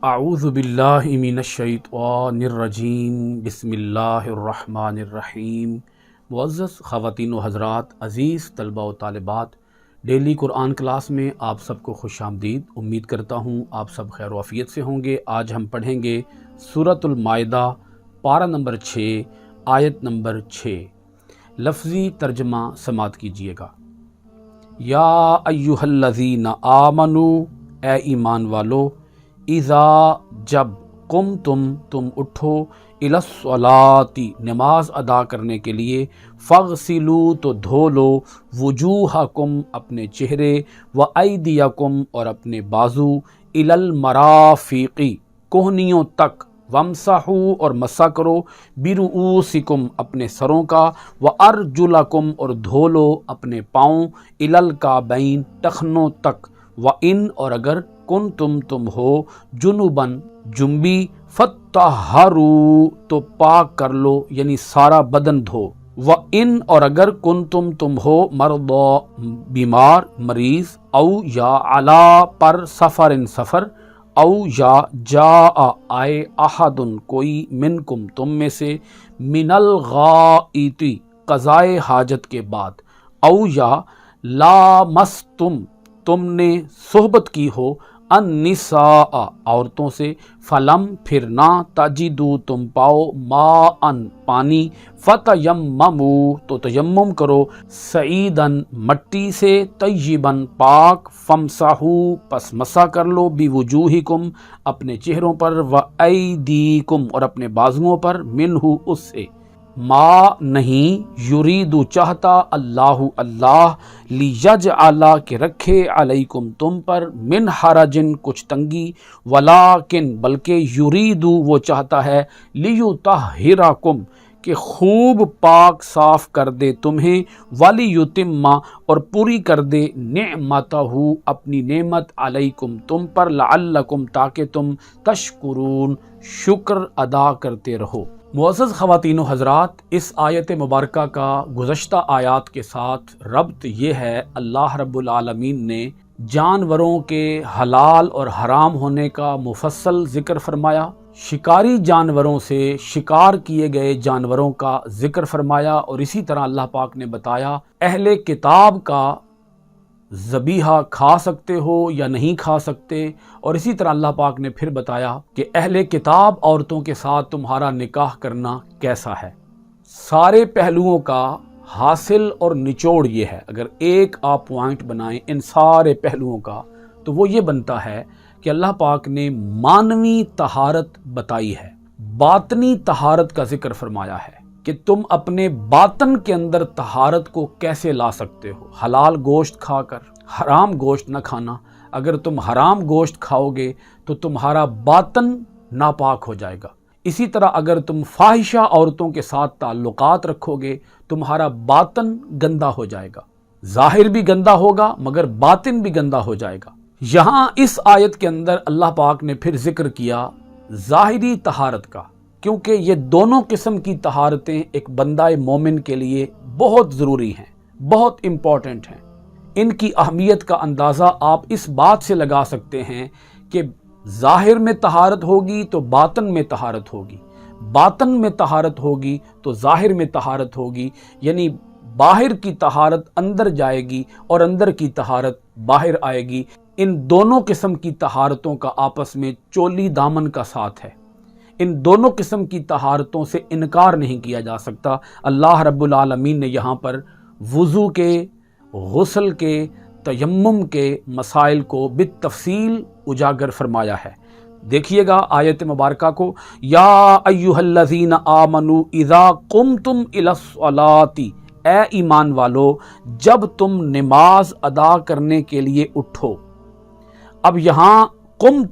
اعوذ باللہ من الشیطان الرجیم بسم اللہ الرحمن الرحیم۔ معزز خواتین و حضرات، عزیز طلبہ و طالبات، ڈیلی قرآن کلاس میں آپ سب کو خوش آمدید۔ امید کرتا ہوں آپ سب خیر و عافیت سے ہوں گے۔ آج ہم پڑھیں گے سورۃ المائدہ، پارہ نمبر 6، آیت نمبر 6۔ لفظی ترجمہ سماعت کیجیے گا۔ یا ایھا الذین آمنوا، اے ایمان والو، اذا جب تم اٹھو الی الصلاۃ، نماز ادا کرنے کے لیے، فاغسلوا تو دھو لو، وجوہکم اپنے چہرے، وایدیکم اور اپنے بازو، الی المرافق کوہنیوں تک، وامسحوا اور مسح کرو، برؤوسکم اپنے سروں کا، وارجلکم اور دھو لو اپنے پاؤں، الی الکعبین ٹخنوں تک، وان اور اگر تم ہو جنوباً جنبی، فطہروا تو پاک کر لو، یعنی سارا بدن دھو، وان اور اگر تم ہو مرضی بیمار مریض، او یا علی پر سفر، او یا جاء آئے احد کوئی، منکم تم میں سے، من الغائط قضائے حاجت کے بعد، او یا لامستم تم نے صحبت کی ہو، النساء عورتوں سے، فلم پھر نہ، تجدو تم پاؤ، ماء پانی، فتیمموا تو تیمم کرو، سعیداً مٹی سے، طیباً پاک، فامسحوا پس مسح کر لو، بوجوہکم اپنے چہروں پر، وایدیکم اور اپنے بازوؤں پر، منہ اس سے، ما نہیں، یریدو چاہتا، اللہ لیجعل کہ رکھے، علیکم تم پر، من حرجن کچھ تنگی، ولیکن بلکہ، یریدو وہ چاہتا ہے، لیطہرکم کہ خوب پاک صاف کر دے تمہیں، ولیتم اور پوری کر دے، نعمتہ اپنی نعمت، علیکم تم پر، لعلکم تاکہ تم، تشکرون شکر ادا کرتے رہو۔ معزز خواتین و حضرات، اس آیت مبارکہ کا گزشتہ آیات کے ساتھ ربط یہ ہے، اللہ رب العالمین نے جانوروں کے حلال اور حرام ہونے کا مفصل ذکر فرمایا، شکاری جانوروں سے شکار کیے گئے جانوروں کا ذکر فرمایا، اور اسی طرح اللہ پاک نے بتایا اہل کتاب کا ذبیحہ کھا سکتے ہو یا نہیں کھا سکتے، اور اسی طرح اللہ پاک نے پھر بتایا کہ اہل کتاب عورتوں کے ساتھ تمہارا نکاح کرنا کیسا ہے۔ سارے پہلوؤں کا حاصل اور نچوڑ یہ ہے، اگر ایک آپ پوائنٹ بنائیں ان سارے پہلوؤں کا، تو وہ یہ بنتا ہے کہ اللہ پاک نے مانوی طہارت بتائی ہے، باطنی طہارت کا ذکر فرمایا ہے کہ تم اپنے باطن کے اندر طہارت کو کیسے لا سکتے ہو، حلال گوشت کھا کر، حرام گوشت نہ کھانا۔ اگر تم حرام گوشت کھاؤ گے تو تمہارا باطن ناپاک ہو جائے گا۔ اسی طرح اگر تم فاحشہ عورتوں کے ساتھ تعلقات رکھو گے، تمہارا باطن گندا ہو جائے گا، ظاہر بھی گندا ہوگا مگر باطن بھی گندا ہو جائے گا۔ یہاں اس آیت کے اندر اللہ پاک نے پھر ذکر کیا ظاہری طہارت کا، کیونکہ یہ دونوں قسم کی طہارتیں ایک بندہ مومن کے لیے بہت ضروری ہیں، بہت امپورٹنٹ ہیں۔ ان کی اہمیت کا اندازہ آپ اس بات سے لگا سکتے ہیں کہ ظاہر میں طہارت ہوگی تو باطن میں طہارت ہوگی، باطن میں طہارت ہوگی تو ظاہر میں طہارت ہوگی، یعنی باہر کی طہارت اندر جائے گی اور اندر کی طہارت باہر آئے گی۔ ان دونوں قسم کی طہارتوں کا آپس میں چولی دامن کا ساتھ ہے، ان دونوں قسم کی طہارتوں سے انکار نہیں کیا جا سکتا۔ اللہ رب العالمین نے یہاں پر وضو کے، غسل کے، تیمم کے مسائل کو بالتفصیل اجاگر فرمایا ہے۔ دیکھیے گا آیت مبارکہ کو، یا ایھا الذین آمنوا اذا قمتم الی الصلاۃ، اے ایمان والو جب تم نماز ادا کرنے کے لیے اٹھو۔ اب یہاں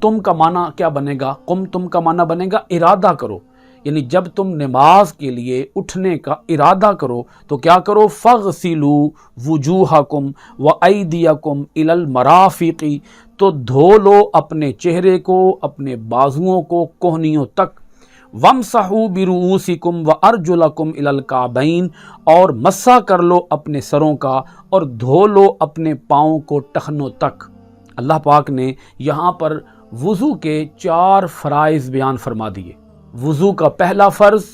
تم کا معنی کیا بنے گا؟ تم کا معنی بنے گا ارادہ کرو، یعنی جب تم نماز کے لیے اٹھنے کا ارادہ کرو تو کیا کرو؟ فاغسلوا وجوہکم وایدیکم الی المرافق، تو دھو لو اپنے چہرے کو، اپنے بازوؤں کو کوہنیوں تک، وامسحوا برؤوسکم وارجلکم الی الکعبین اور مسح کر لو اپنے سروں کا اور دھو لو اپنے پاؤں کو ٹخنوں تک۔ اللہ پاک نے یہاں پر وضو کے 4 فرائض بیان فرما دیے۔ وضو کا پہلا فرض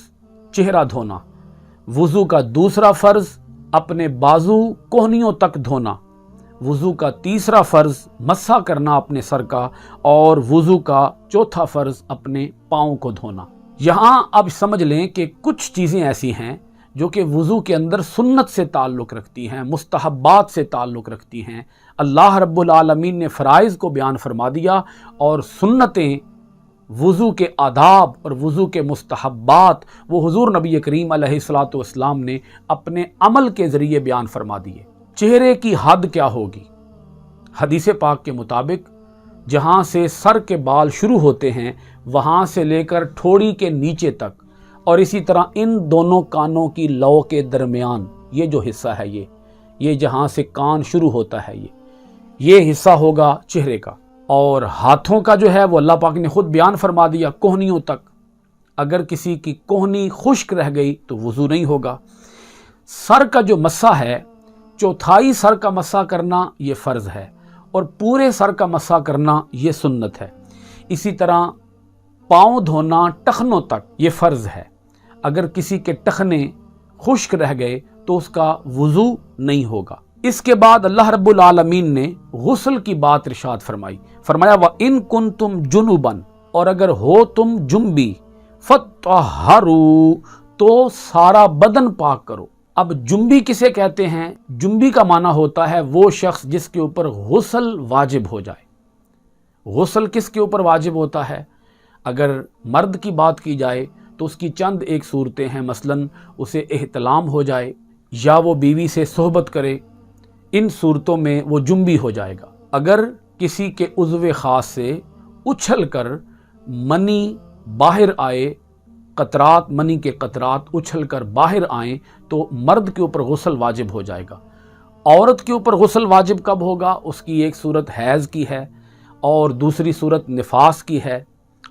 چہرہ دھونا، وضو کا دوسرا فرض اپنے بازو کوہنیوں تک دھونا، وضو کا تیسرا فرض مسح کرنا اپنے سر کا، اور وضو کا چوتھا فرض اپنے پاؤں کو دھونا۔ یہاں اب سمجھ لیں کہ کچھ چیزیں ایسی ہیں جو کہ وضو کے اندر سنت سے تعلق رکھتی ہیں، مستحبات سے تعلق رکھتی ہیں۔ اللہ رب العالمین نے فرائض کو بیان فرما دیا، اور سنتیں، وضو کے آداب اور وضو کے مستحبات وہ حضور نبی کریم علیہ الصلوۃ والسلام نے اپنے عمل کے ذریعے بیان فرما دیے۔ چہرے کی حد کیا ہوگی؟ حدیث پاک کے مطابق جہاں سے سر کے بال شروع ہوتے ہیں وہاں سے لے کر ٹھوڑی کے نیچے تک، اور اسی طرح ان دونوں کانوں کی لو کے درمیان یہ جو حصہ ہے، یہ جہاں سے کان شروع ہوتا ہے یہ حصہ ہوگا چہرے کا۔ اور ہاتھوں کا جو ہے وہ اللہ پاک نے خود بیان فرما دیا کوہنیوں تک۔ اگر کسی کی کوہنی خشک رہ گئی تو وضو نہیں ہوگا۔ سر کا جو مسح ہے، چوتھائی سر کا مسح کرنا یہ فرض ہے، اور پورے سر کا مسح کرنا یہ سنت ہے۔ اسی طرح پاؤں دھونا ٹخنوں تک یہ فرض ہے۔ اگر کسی کے ٹخنے خشک رہ گئے تو اس کا وضو نہیں ہوگا۔ اس کے بعد اللہ رب العالمین نے غسل کی بات ارشاد فرمایا وَإِن كُنتُمْ جُنُبًا، اور اگر ہو تم جنبی، فَطَّهَّرُوا، تو سارا بدن پاک کرو۔ اب جنبی کسے کہتے ہیں؟ جنبی کا معنی ہوتا ہے وہ شخص جس کے اوپر غسل واجب ہو جائے۔ غسل کس کے اوپر واجب ہوتا ہے؟ اگر مرد کی بات کی جائے تو اس کی چند ایک صورتیں ہیں، مثلاً اسے احتلام ہو جائے یا وہ بیوی سے صحبت کرے، ان صورتوں میں وہ جنبی ہو جائے گا۔ اگر کسی کے عضو خاص سے اچھل کر منی باہر آئے، قطرات، منی کے قطرات اچھل کر باہر آئیں تو مرد کے اوپر غسل واجب ہو جائے گا۔ عورت کے اوپر غسل واجب کب ہوگا؟ اس کی ایک صورت حیض کی ہے، اور دوسری صورت نفاس کی ہے،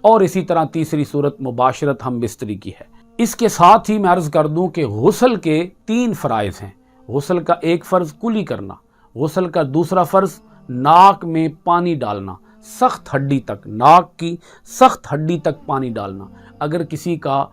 اور اسی طرح تیسری صورت مباشرت ہم بستری کی ہے۔ اس کے ساتھ ہی میں عرض کر دوں کہ غسل کے 3 فرائض ہیں۔ غسل کا ایک فرض کلی کرنا، غسل کا دوسرا فرض ناک میں پانی ڈالنا، سخت ہڈی تک، ناک کی سخت ہڈی تک پانی ڈالنا۔ اگر کسی کا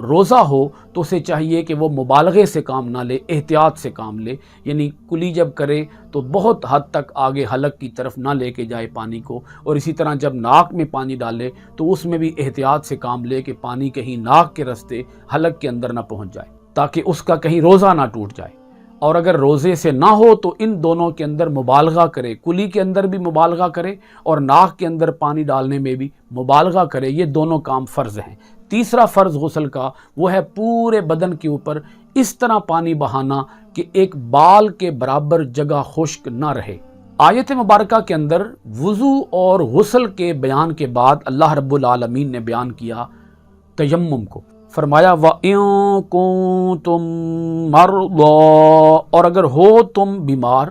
روزہ ہو تو اسے چاہیے کہ وہ مبالغے سے کام نہ لے، احتیاط سے کام لے، یعنی کلی جب کرے تو بہت حد تک آگے حلق کی طرف نہ لے کے جائے پانی کو، اور اسی طرح جب ناک میں پانی ڈالے تو اس میں بھی احتیاط سے کام لے کہ پانی کہیں ناک کے راستے حلق کے اندر نہ پہنچ جائے، تاکہ اس کا کہیں روزہ نہ ٹوٹ جائے۔ اور اگر روزے سے نہ ہو تو ان دونوں کے اندر مبالغہ کرے، کلی کے اندر بھی مبالغہ کرے اور ناک کے اندر پانی ڈالنے میں بھی مبالغہ کرے، یہ دونوں کام فرض ہیں۔ تیسرا فرض غسل کا وہ ہے پورے بدن کے اوپر اس طرح پانی بہانا کہ ایک بال کے برابر جگہ خشک نہ رہے۔ آیت مبارکہ کے اندر وضو اور غسل کے بیان کے بعد اللہ رب العالمین نے بیان کیا تیمم کو۔ فرمایا وَإِن كُنتُم مَّرْضَىٰ، اور اگر ہو تم بیمار،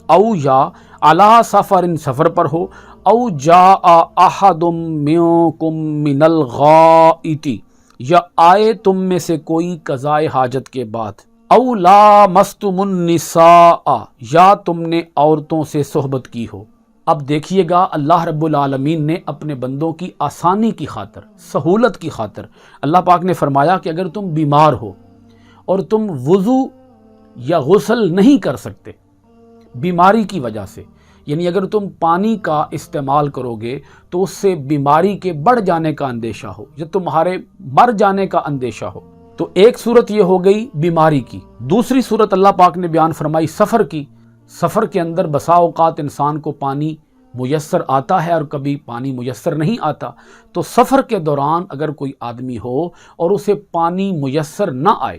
او یا علی سفر، سفر پر ہو، او جاء احد منکم من الغائط، یا آئے تم میں سے کوئی قضائے حاجت کے بعد، او لامستم النساء، یا تم نے عورتوں سے صحبت کی ہو۔ اب دیکھیے گا اللہ رب العالمین نے اپنے بندوں کی آسانی کی خاطر، سہولت کی خاطر اللہ پاک نے فرمایا کہ اگر تم بیمار ہو اور تم وضو یا غسل نہیں کر سکتے بیماری کی وجہ سے، یعنی اگر تم پانی کا استعمال کرو گے تو اس سے بیماری کے بڑھ جانے کا اندیشہ ہو یا تمہارے مر جانے کا اندیشہ ہو، تو ایک صورت یہ ہو گئی بیماری کی۔ دوسری صورت اللہ پاک نے بیان فرمائی سفر کی۔ سفر کے اندر بسا اوقات انسان کو پانی میسر آتا ہے اور کبھی پانی میسر نہیں آتا، تو سفر کے دوران اگر کوئی آدمی ہو اور اسے پانی میسر نہ آئے،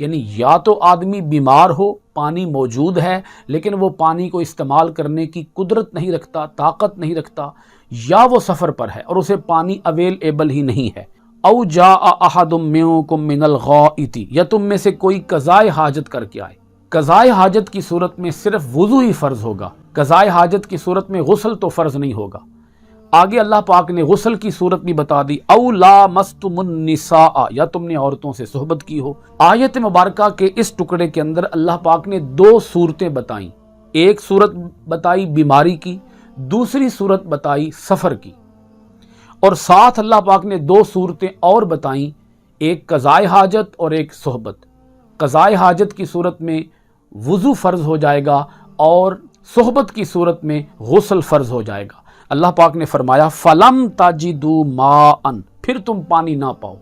یعنی یا تو آدمی بیمار ہو، پانی موجود ہے لیکن وہ پانی کو استعمال کرنے کی قدرت نہیں رکھتا، طاقت نہیں رکھتا، یا وہ سفر پر ہے اور اسے پانی اویلیبل ہی نہیں ہے، او جاء احد منکم من الغائط، یا تم میں سے کوئی قضائے حاجت کر کے آئے۔ قضائے حاجت کی صورت میں صرف وضو ہی فرض ہوگا، قضائے حاجت کی صورت میں غسل تو فرض نہیں ہوگا۔ آگے اللہ پاک نے غسل کی صورت بھی بتا دی، او لامستم النساء، یا تم نے عورتوں سے صحبت کی ہو۔ آیت مبارکہ کے اس ٹکڑے کے اندر اللہ پاک نے 2 صورتیں بتائیں، ایک صورت بتائی بیماری کی، دوسری صورت بتائی سفر کی۔ اور ساتھ اللہ پاک نے دو صورتیں اور بتائیں، ایک قضائے حاجت اور ایک صحبت۔ قضائے حاجت کی صورت میں وضو فرض ہو جائے گا اور صحبت کی صورت میں غسل فرض ہو جائے گا۔ اللہ پاک نے فرمایا فَلَمْ تَجِدُوا مَاءً، پھر تم پانی نہ پاؤ،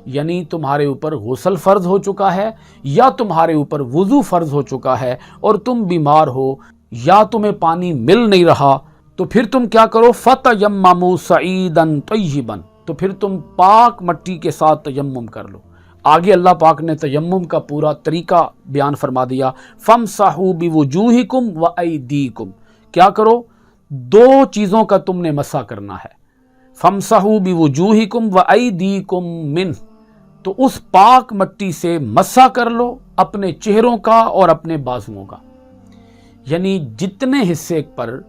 یعنی تمہارے اوپر غسل فرض ہو چکا ہے یا تمہارے اوپر وضو فرض ہو چکا ہے اور تم بیمار ہو یا تمہیں پانی مل نہیں رہا، تو پھر تم کیا کرو، فَتَيَمَّمُوا صَعِيدًا طَيِّبًا، تو پھر تم پاک مٹی کے ساتھ تیمم کر لو۔ آگے اللہ پاک نے تیمم کا پورا طریقہ بیان فرما دیا، فَامْسَحُوا بِوُجُوهِكُمْ وَأَيْدِيكُمْ، کیا کرو، دو چیزوں کا تم نے مسح کرنا ہے، فَامْسَحُوا بِوُجُوهِكُمْ وَأَيْدِيكُمْ مِنْهُ، تو اس پاک مٹی سے مسح کر لو اپنے چہروں کا اور اپنے بازوؤں کا، یعنی جتنے حصے پر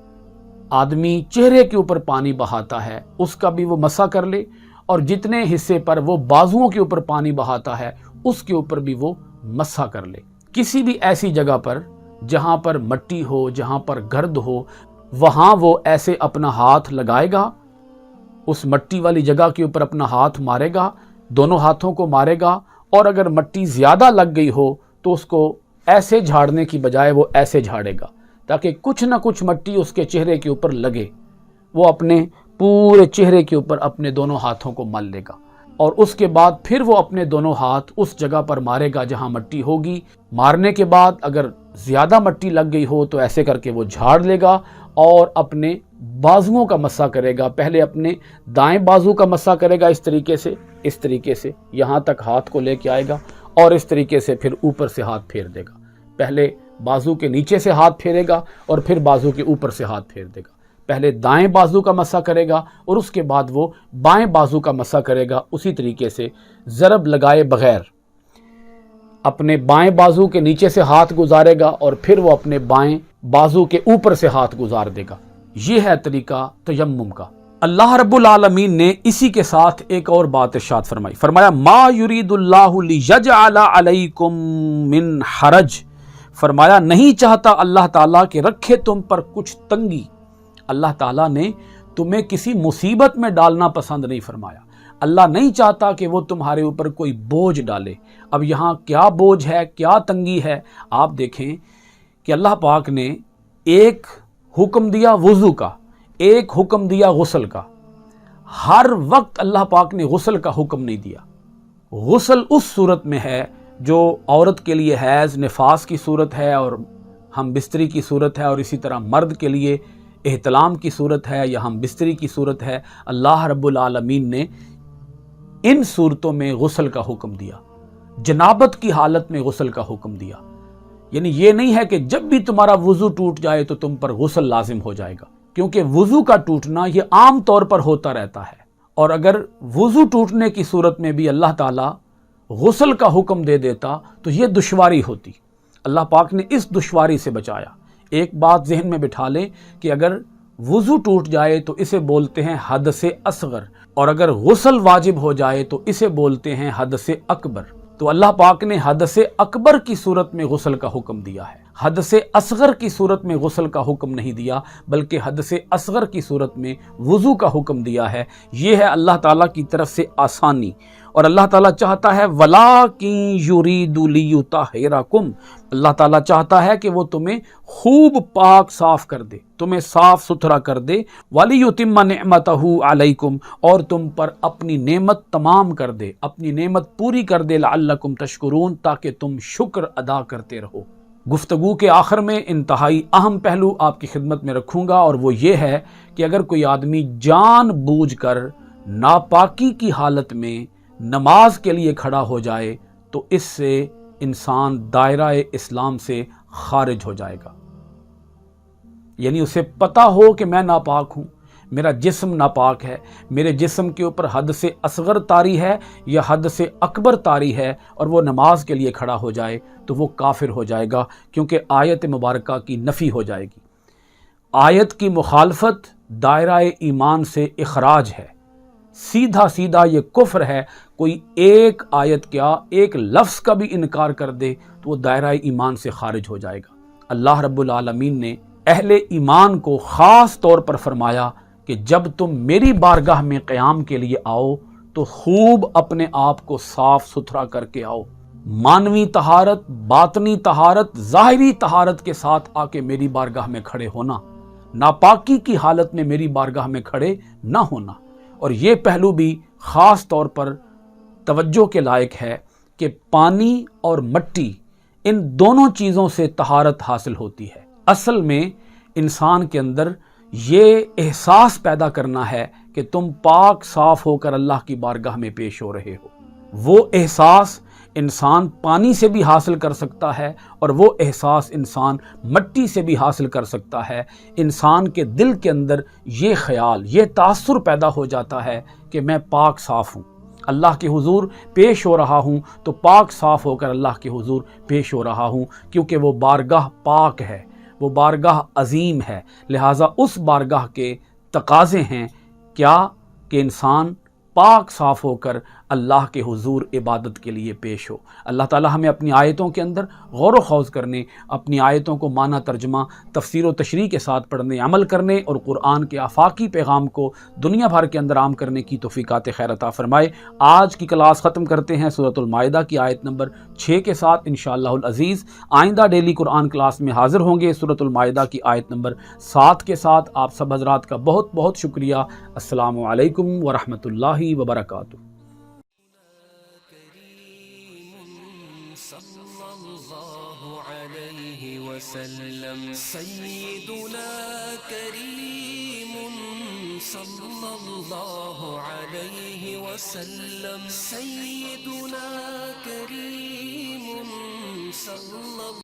آدمی چہرے کے اوپر پانی بہاتا ہے اس کا بھی وہ مسح کر لے، اور جتنے حصے پر وہ بازوؤں کے اوپر پانی بہاتا ہے اس کے اوپر بھی وہ مسح کر لے۔ کسی بھی ایسی جگہ پر جہاں پر مٹی ہو، جہاں پر گرد ہو، وہاں وہ ایسے اپنا ہاتھ لگائے گا، اس مٹی والی جگہ کے اوپر اپنا ہاتھ مارے گا، دونوں ہاتھوں کو مارے گا، اور اگر مٹی زیادہ لگ گئی ہو تو اس کو ایسے جھاڑنے کی بجائے وہ ایسے جھاڑے گا تاکہ کچھ نہ کچھ مٹی اس کے چہرے کے اوپر لگے۔ وہ اپنے پورے چہرے کے اوپر اپنے دونوں ہاتھوں کو مل لے گا، اور اس کے بعد پھر وہ اپنے دونوں ہاتھ اس جگہ پر مارے گا جہاں مٹی ہوگی۔ مارنے کے بعد اگر زیادہ مٹی لگ گئی ہو تو ایسے کر کے وہ جھاڑ لے گا اور اپنے بازوؤں کا مسح کرے گا۔ پہلے اپنے دائیں بازو کا مسح کرے گا اس طریقے سے یہاں تک ہاتھ کو لے کے آئے گا، اور اس طریقے سے پھر اوپر سے ہاتھ پھیر دے گا۔ پہلے بازو کے نیچے سے ہاتھ پھیرے گا اور پھر بازو کے اوپر سے ہاتھ پھیر دے گا۔ پہلے دائیں بازو کا مسح کرے گا اور اس کے بعد وہ بائیں بازو کا مسح کرے گا، اسی طریقے سے ضرب لگائے بغیر اپنے بائیں بازو کے نیچے سے ہاتھ گزارے گا اور پھر وہ اپنے بائیں بازو کے اوپر سے ہاتھ گزار دے گا۔ یہ ہے طریقہ تیمم کا۔ اللہ رب العالمین نے اسی کے ساتھ ایک اور بات ارشاد فرمایا ما یرید اللہ لیجعل علیکم من حرج، فرمایا نہیں چاہتا اللہ تعالیٰ کہ رکھے تم پر کچھ تنگی۔ اللہ تعالیٰ نے تمہیں کسی مصیبت میں ڈالنا پسند نہیں فرمایا۔ اللہ نہیں چاہتا کہ وہ تمہارے اوپر کوئی بوجھ ڈالے۔ اب یہاں کیا بوجھ ہے، کیا تنگی ہے؟ آپ دیکھیں کہ اللہ پاک نے ایک حکم دیا وضو کا، ایک حکم دیا غسل کا۔ ہر وقت اللہ پاک نے غسل کا حکم نہیں دیا۔ غسل اس صورت میں ہے جو عورت کے لیے حیض نفاس کی صورت ہے اور ہم بستری کی صورت ہے، اور اسی طرح مرد کے لیے احتلام کی صورت ہے یا ہم بستری کی صورت ہے۔ اللہ رب العالمین نے ان صورتوں میں غسل کا حکم دیا، جنابت کی حالت میں غسل کا حکم دیا۔ یعنی یہ نہیں ہے کہ جب بھی تمہارا وضو ٹوٹ جائے تو تم پر غسل لازم ہو جائے گا، کیونکہ وضو کا ٹوٹنا یہ عام طور پر ہوتا رہتا ہے، اور اگر وضو ٹوٹنے کی صورت میں بھی اللہ تعالیٰ غسل کا حکم دے دیتا تو یہ دشواری ہوتی۔ اللہ پاک نے اس دشواری سے بچایا۔ ایک بات ذہن میں بٹھا لیں کہ اگر وضو ٹوٹ جائے تو اسے بولتے ہیں حدث اصغر، اور اگر غسل واجب ہو جائے تو اسے بولتے ہیں حدث اکبر۔ تو اللہ پاک نے حدث اکبر کی صورت میں غسل کا حکم دیا ہے، حدث اصغر کی صورت میں غسل کا حکم نہیں دیا، بلکہ حدث اصغر کی صورت میں وضو کا حکم دیا ہے۔ یہ ہے اللہ تعالیٰ کی طرف سے آسانی، اور اللہ تعالیٰ چاہتا ہے وَلَٰكِن يُرِيدُ لِيُطَهِّرَكُمْ، اللہ تعالیٰ چاہتا ہے کہ وہ تمہیں خوب پاک صاف کر دے، تمہیں صاف ستھرا کر دے، وَلِيُتِمَّ نِعْمَتَهُ عَلَيْكُمْ، اور تم پر اپنی نعمت تمام کر دے، اپنی نعمت پوری کر دے، لَعَلَّكُمْ تَشْكُرُونَ، تاکہ تم شکر ادا کرتے رہو۔ گفتگو کے آخر میں انتہائی اہم پہلو آپ کی خدمت میں رکھوں گا، اور وہ یہ ہے کہ اگر کوئی آدمی جان بوجھ کر ناپاکی کی حالت میں نماز کے لیے کھڑا ہو جائے تو اس سے انسان دائرہ اسلام سے خارج ہو جائے گا۔ یعنی اسے پتہ ہو کہ میں ناپاک ہوں، میرا جسم ناپاک ہے، میرے جسم کے اوپر حد سے اصغر طاری ہے یا حد سے اکبر طاری ہے، اور وہ نماز کے لیے کھڑا ہو جائے تو وہ کافر ہو جائے گا، کیونکہ آیت مبارکہ کی نفی ہو جائے گی۔ آیت کی مخالفت دائرہ ایمان سے اخراج ہے، سیدھا سیدھا یہ کفر ہے۔ کوئی ایک آیت کیا ایک لفظ کا بھی انکار کر دے تو وہ دائرہ ایمان سے خارج ہو جائے گا۔ اللہ رب العالمین نے اہل ایمان کو خاص طور پر فرمایا کہ کہ جب تم میری بارگاہ میں قیام کے لیے آؤ تو خوب اپنے آپ کو صاف ستھرا کر کے آؤ، مانوی طہارت، باطنی طہارت، ظاہری طہارت کے ساتھ آ کے میری بارگاہ میں کھڑے ہونا، ناپاکی کی حالت میں میری بارگاہ میں کھڑے نہ ہونا۔ اور یہ پہلو بھی خاص طور پر توجہ کے لائق ہے کہ پانی اور مٹی، ان دونوں چیزوں سے طہارت حاصل ہوتی ہے۔ اصل میں انسان کے اندر یہ احساس پیدا کرنا ہے کہ تم پاک صاف ہو کر اللہ کی بارگاہ میں پیش ہو رہے ہو۔ وہ احساس انسان پانی سے بھی حاصل کر سکتا ہے، اور وہ احساس انسان مٹی سے بھی حاصل کر سکتا ہے۔ انسان کے دل کے اندر یہ خیال، یہ تاثر پیدا ہو جاتا ہے کہ میں پاک صاف ہوں، اللہ کے حضور پیش ہو رہا ہوں تو پاک صاف ہو کر اللہ کے حضور پیش ہو رہا ہوں، کیونکہ وہ بارگاہ پاک ہے، وہ بارگاہ عظیم ہے۔ لہٰذا اس بارگاہ کے تقاضے ہیں کیا کہ انسان پاک صاف ہو کر اللہ کے حضور عبادت کے لیے پیش ہو۔ اللہ تعالی ہمیں اپنی آیتوں کے اندر غور و خوض کرنے، اپنی آیتوں کو معنی ترجمہ، تفسیر و تشریح کے ساتھ پڑھنے، عمل کرنے اور قرآن کے آفاقی پیغام کو دنیا بھر کے اندر عام کرنے کی توفیقات خیر عطا فرمائے۔ آج کی کلاس ختم کرتے ہیں سورۃ المائدہ کی آیت نمبر 6 کے ساتھ انشاءاللہ العزیز۔ آئندہ ڈیلی قرآن کلاس میں حاضر ہوں گے سورۃ المائدہ کی آیت نمبر 7 کے ساتھ۔ آپ سب حضرات کا بہت بہت شکریہ۔ السلام علیکم ورحمۃ اللہ وبرکاتہ۔ صلی اللہ علیہ وسلم سیدنا کریم صلی اللہ علیہ وسلم سیدنا کریم صلی اللہ